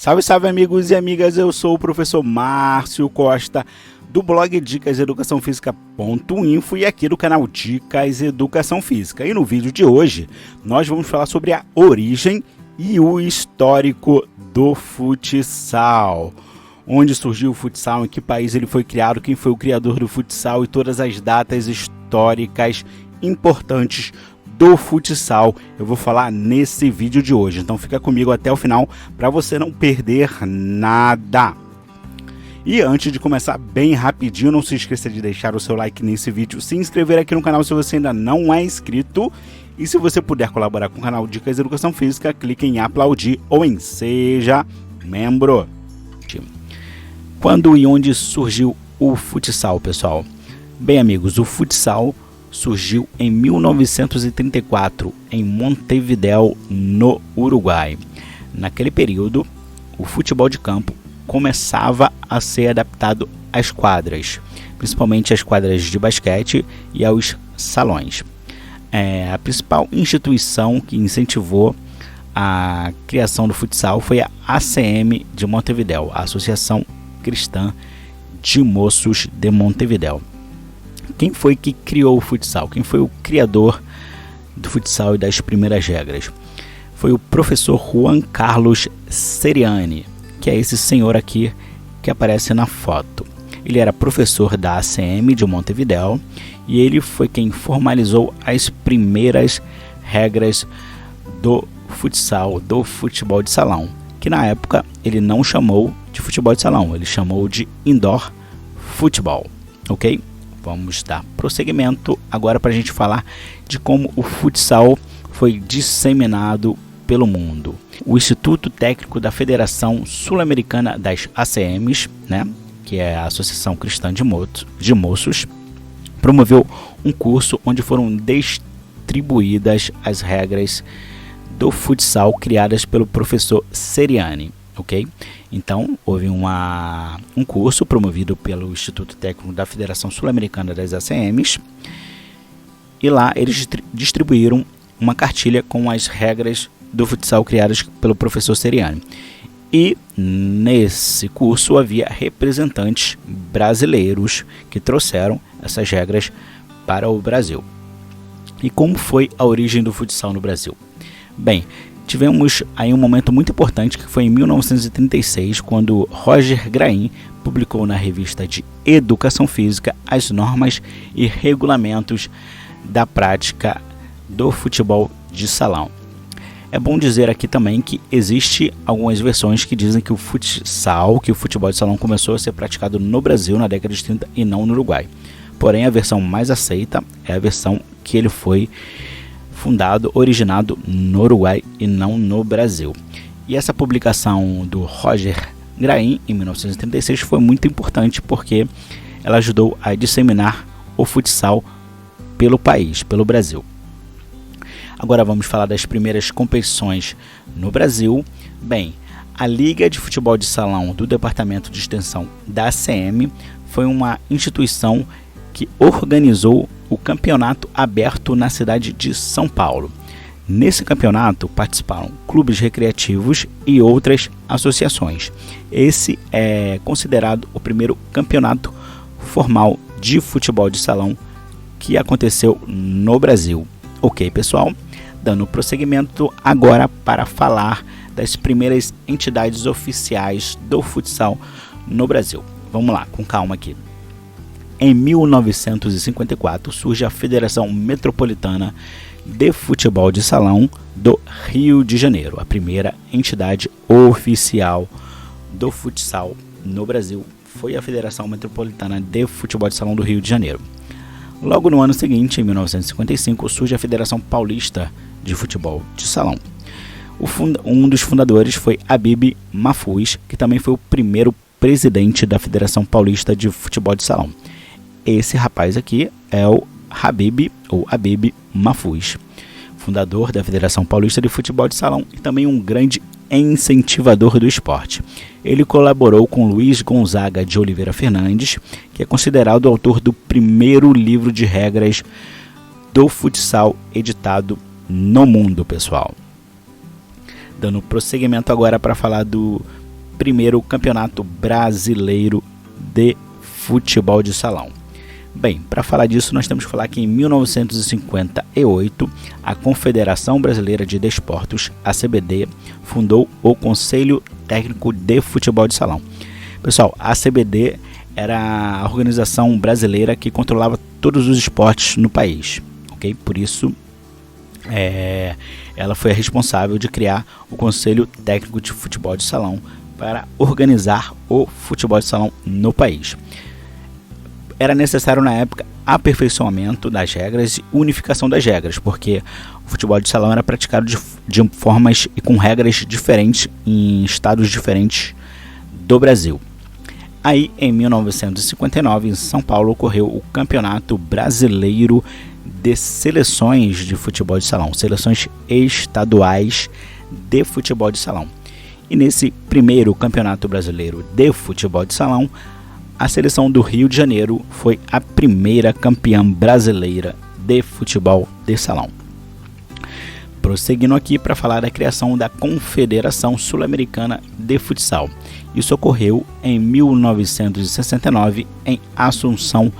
Salve, salve amigos e amigas, eu sou o professor Márcio Costa do blog Dicas Educação Física.info e aqui do canal Dicas Educação Física. E no vídeo de hoje nós vamos falar sobre a origem e o histórico do futsal. Onde surgiu o futsal, em que país ele foi criado, quem foi o criador do futsal e todas as datas históricas importantes do futsal, eu vou falar nesse vídeo de hoje. Então fica comigo até o final para você não perder nada. E antes de começar bem rapidinho, não se esqueça de deixar o seu like nesse vídeo, se inscrever aqui no canal se você ainda não é inscrito. E se você puder colaborar com o canal Dicas Educação Física, clique em aplaudir ou em seja membro. Quando e onde surgiu o futsal, pessoal? Bem, amigos, o futsal surgiu em 1934 em Montevidéu, no Uruguai. Naquele período, o futebol de campo começava a ser adaptado às quadras, principalmente às quadras de basquete e aos salões. A principal instituição que incentivou a criação do futsal foi a ACM de Montevidéu, a Associação Cristã de Moços de Montevidéu. Quem foi que criou o futsal? Quem foi o criador do futsal e das primeiras regras? Foi o professor Juan Carlos Seriani, que é esse senhor aqui que aparece na foto. Ele era professor da ACM de Montevidéu e ele foi quem formalizou as primeiras regras do futsal, do futebol de salão, que na época ele não chamou de futebol de salão, ele chamou de indoor futebol, ok? Vamos dar prosseguimento agora para a gente falar de como o futsal foi disseminado pelo mundo. O Instituto Técnico da Federação Sul-Americana das ACMs, que é a Associação Cristã de Moços, promoveu um curso onde foram distribuídas as regras do futsal criadas pelo professor Seriani, ok? Então, houve um curso promovido pelo Instituto Técnico da Federação Sul-Americana das ACMs e lá eles distribuíram uma cartilha com as regras do futsal criadas pelo professor Seriani. E nesse curso havia representantes brasileiros que trouxeram essas regras para o Brasil. E como foi a origem do futsal no Brasil? Bem, tivemos aí um momento muito importante que foi em 1936, quando Roger Grain publicou na revista de Educação Física as normas e regulamentos da prática do futebol de salão. É bom dizer aqui também que existe algumas versões que dizem que o futsal, que o futebol de salão começou a ser praticado no Brasil na década de 30 e não no Uruguai. Porém, a versão mais aceita é a versão que ele foi originado no Uruguai e não no Brasil. E essa publicação do Roger Grain em 1936 foi muito importante porque ela ajudou a disseminar o futsal pelo país, pelo Brasil. Agora vamos falar das primeiras competições no Brasil. Bem, a Liga de Futebol de Salão do Departamento de Extensão da ACM foi uma instituição que organizou o campeonato aberto na cidade de São Paulo. Nesse campeonato participaram clubes recreativos e outras associações. Esse é considerado o primeiro campeonato formal de futebol de salão que aconteceu no Brasil. Ok, pessoal? Dando prosseguimento agora para falar das primeiras entidades oficiais do futsal no Brasil. Vamos lá, com calma aqui. Em 1954 surge a Federação Metropolitana de Futebol de Salão do Rio de Janeiro. A primeira entidade oficial do futsal no Brasil foi a Federação Metropolitana de Futebol de Salão do Rio de Janeiro. Logo no ano seguinte, em 1955, surge a Federação Paulista de Futebol de Salão. Um dos fundadores foi Habib Mahfouz, que também foi o primeiro presidente da Federação Paulista de Futebol de Salão. Esse rapaz aqui é o Habib Mahfouz, fundador da Federação Paulista de Futebol de Salão e também um grande incentivador do esporte. Ele colaborou com Luiz Gonzaga de Oliveira Fernandes, que é considerado o autor do primeiro livro de regras do futsal editado no mundo, pessoal. Dando prosseguimento agora para falar do primeiro Campeonato Brasileiro de Futebol de Salão. Bem, para falar disso, nós temos que falar que em 1958, a Confederação Brasileira de Desportos, a CBD, fundou o Conselho Técnico de Futebol de Salão. Pessoal, a CBD era a organização brasileira que controlava todos os esportes no país, ok? Por isso, ela foi a responsável de criar o Conselho Técnico de Futebol de Salão para organizar o futebol de salão no país. Era necessário na época aperfeiçoamento das regras e unificação das regras, porque o futebol de salão era praticado de formas e com regras diferentes em estados diferentes do Brasil. Aí, em 1959, em São Paulo, ocorreu o Campeonato Brasileiro de Seleções de Futebol de Salão, seleções estaduais de futebol de salão. E nesse primeiro Campeonato Brasileiro de Futebol de Salão, a seleção do Rio de Janeiro foi a primeira campeã brasileira de futebol de salão. Prosseguindo aqui para falar da criação da Confederação Sul-Americana de Futsal. Isso ocorreu em 1969 em Assunção,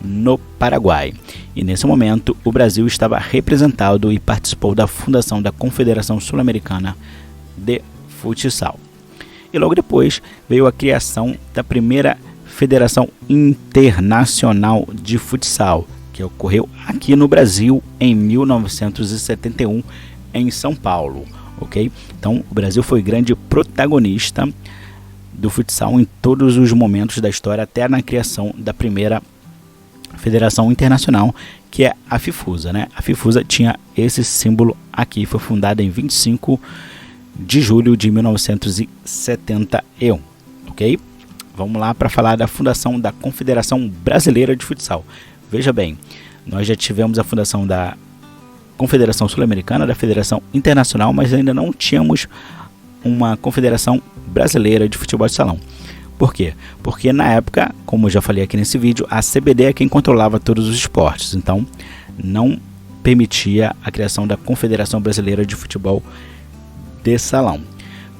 no Paraguai. E nesse momento o Brasil estava representado e participou da fundação da Confederação Sul-Americana de Futsal. E logo depois veio a criação da primeira Federação Internacional de Futsal, que ocorreu aqui no Brasil em 1971 em São Paulo, ok? Então o Brasil foi grande protagonista do futsal em todos os momentos da história, até na criação da primeira Federação Internacional, que é a FIFUSA, né? A FIFUSA tinha esse símbolo aqui, foi fundada em 25 de julho de 1971, ok? Vamos lá para falar da fundação da Confederação Brasileira de Futsal. Veja bem, nós já tivemos a fundação da Confederação Sul-Americana, da Federação Internacional, mas ainda não tínhamos uma Confederação Brasileira de Futebol de Salão. Por quê? Porque na época, como eu já falei aqui nesse vídeo, a CBD é quem controlava todos os esportes, então não permitia a criação da Confederação Brasileira de Futebol de Salão.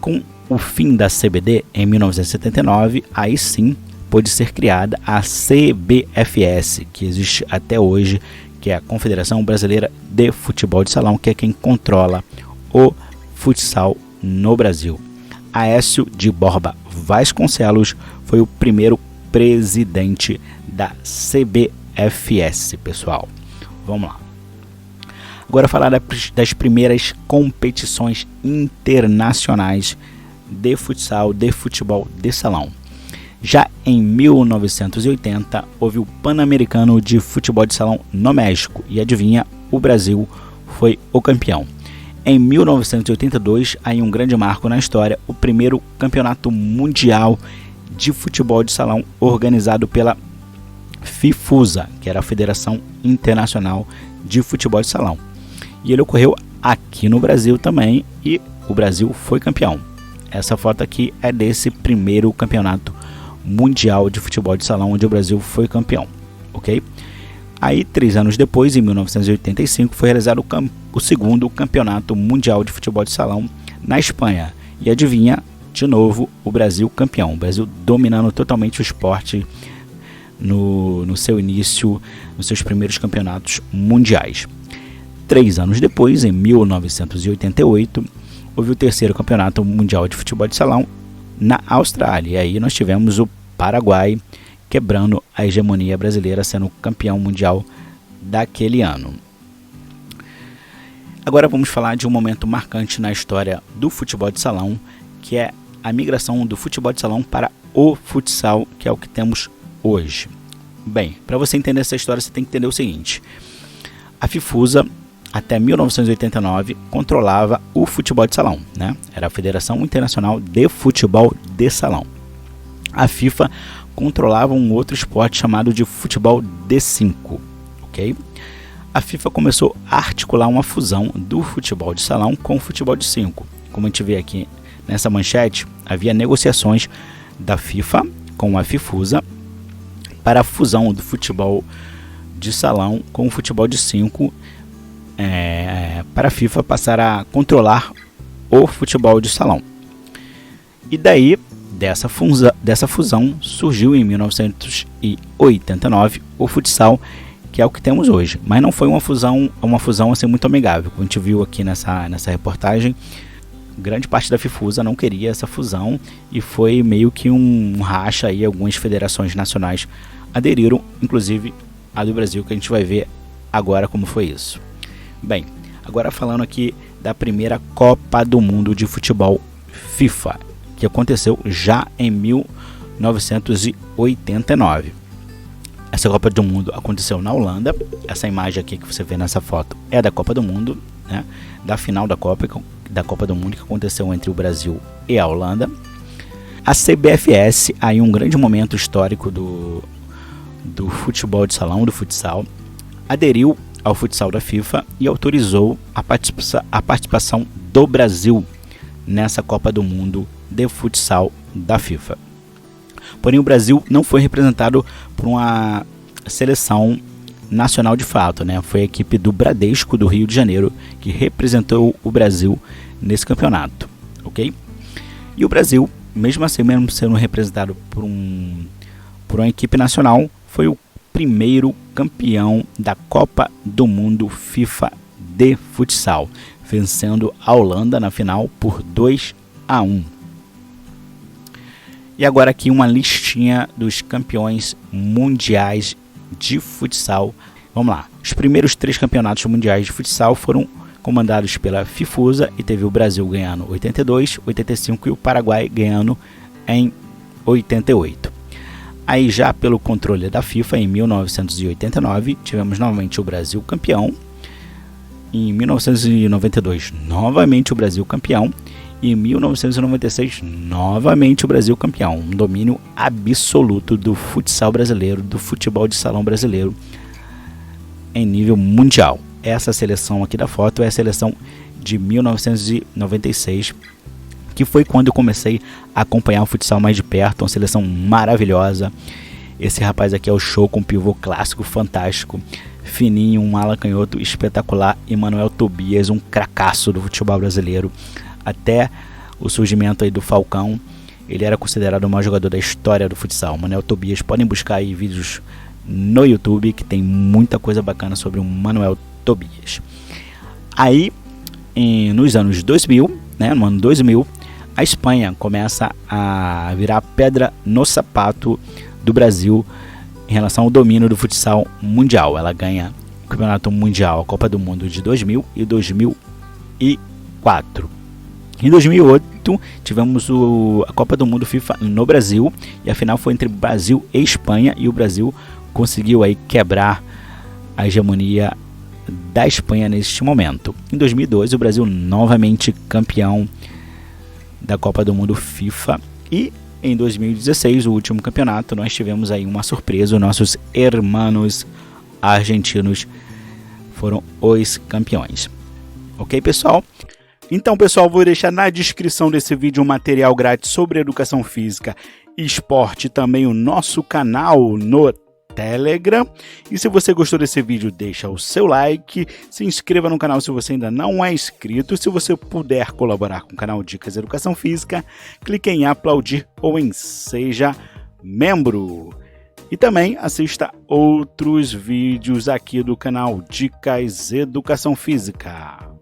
Com o fim da CBD, em 1979, aí sim pôde ser criada a CBFS, que existe até hoje, que é a Confederação Brasileira de Futebol de Salão, que é quem controla o futsal no Brasil. Aécio de Borba Vasconcelos foi o primeiro presidente da CBFS, pessoal. Vamos lá. Agora falar das primeiras competições internacionais de futsal, de futebol de salão. Já em 1980, houve o Pan-Americano de Futebol de Salão no México e adivinha, o Brasil foi o campeão. Em 1982, aí um grande marco na história, o primeiro Campeonato Mundial de Futebol de Salão organizado pela FIFUSA, que era a Federação Internacional de Futebol de Salão. E ele ocorreu aqui no Brasil também e o Brasil foi campeão. Essa foto aqui é desse primeiro Campeonato Mundial de Futebol de Salão, onde o Brasil foi campeão, ok? Aí, 3 anos depois, em 1985, foi realizado o segundo Campeonato Mundial de Futebol de Salão na Espanha. E adivinha, de novo, o Brasil campeão. O Brasil dominando totalmente o esporte no seu início, nos seus primeiros campeonatos mundiais. 3 anos depois, em 1988, houve o terceiro Campeonato Mundial de Futebol de Salão na Austrália. E aí nós tivemos o Paraguai quebrando a hegemonia brasileira, sendo campeão mundial daquele ano. Agora vamos falar de um momento marcante na história do futebol de salão, que é a migração do futebol de salão para o futsal, que é o que temos hoje. Bem, para você entender essa história, você tem que entender o seguinte: a FIFUSA, até 1989, controlava o futebol de salão, né? Era a Federação Internacional de Futebol de Salão. A FIFA controlava um outro esporte chamado de futebol de 5, ok? A FIFA começou a articular uma fusão do futebol de salão com o futebol de 5. Como a gente vê aqui nessa manchete, havia negociações da FIFA com a FIFUSA para a fusão do futebol de salão com o futebol de 5, para a FIFA passar a controlar o futebol de salão. E daí, dessa fusão surgiu em 1989 o futsal, que é o que temos hoje. Mas não foi uma fusão assim muito amigável. Como a gente viu aqui nessa reportagem, grande parte da FIFUSA não queria essa fusão e foi meio que um racha aí. Algumas federações nacionais aderiram, inclusive a do Brasil, que a gente vai ver agora como foi isso. Bem, agora falando aqui da primeira Copa do Mundo de Futebol FIFA, que aconteceu já em 1989. Essa Copa do Mundo aconteceu na Holanda. Essa imagem aqui que você vê nessa foto é da Copa do Mundo, né? Da final da Copa do Mundo, que aconteceu entre o Brasil e a Holanda. A CBFS, aí um grande momento histórico do futebol de salão, do futsal, aderiu ao futsal da FIFA e autorizou a participação do Brasil nessa Copa do Mundo de futsal da FIFA. Porém, o Brasil não foi representado por uma seleção nacional de fato, né? Foi a equipe do Bradesco do Rio de Janeiro que representou o Brasil nesse campeonato, ok? E o Brasil, mesmo assim, mesmo sendo representado por uma equipe nacional, foi o primeiro campeão da Copa do Mundo FIFA de futsal, vencendo a Holanda na final por 2-1. E agora aqui uma listinha dos campeões mundiais de futsal. Vamos lá. Os primeiros 3 campeonatos mundiais de futsal foram comandados pela FIFUSA e teve o Brasil ganhando 82, 85 e o Paraguai ganhando em 88. Aí já pelo controle da FIFA, em 1989, tivemos novamente o Brasil campeão. Em 1992, novamente o Brasil campeão. E em 1996, novamente o Brasil campeão. Um domínio absoluto do futsal brasileiro, do futebol de salão brasileiro em nível mundial. Essa seleção aqui da foto é a seleção de 1996, que foi quando eu comecei a acompanhar o futsal mais de perto. Uma seleção maravilhosa. Esse rapaz aqui é o Show, com pivô clássico fantástico, fininho, um ala canhoto espetacular, e Manuel Tobias, um cracaço do futebol brasileiro. Até o surgimento aí do Falcão, ele era considerado o maior jogador da história do futsal. Manuel Tobias, podem buscar aí vídeos no YouTube, que tem muita coisa bacana sobre o Manuel Tobias. Aí, nos anos 2000, né, no ano 2000, a Espanha começa a virar pedra no sapato do Brasil em relação ao domínio do futsal mundial. Ela ganha o Campeonato Mundial, a Copa do Mundo de 2000 e 2004. Em 2008, tivemos a Copa do Mundo FIFA no Brasil, e a final foi entre Brasil e Espanha, e o Brasil conseguiu aí quebrar a hegemonia da Espanha neste momento. Em 2012, o Brasil novamente campeão da Copa do Mundo FIFA, e em 2016, o último campeonato, nós tivemos aí uma surpresa. Os nossos hermanos argentinos foram os campeões. Ok, pessoal? Então, pessoal, vou deixar na descrição desse vídeo um material grátis sobre educação física e esporte, também o nosso canal no Telegram. E se você gostou desse vídeo, deixa o seu like, se inscreva no canal se você ainda não é inscrito. Se você puder colaborar com o canal Dicas Educação Física, clique em aplaudir ou em seja membro. E também assista outros vídeos aqui do canal Dicas Educação Física.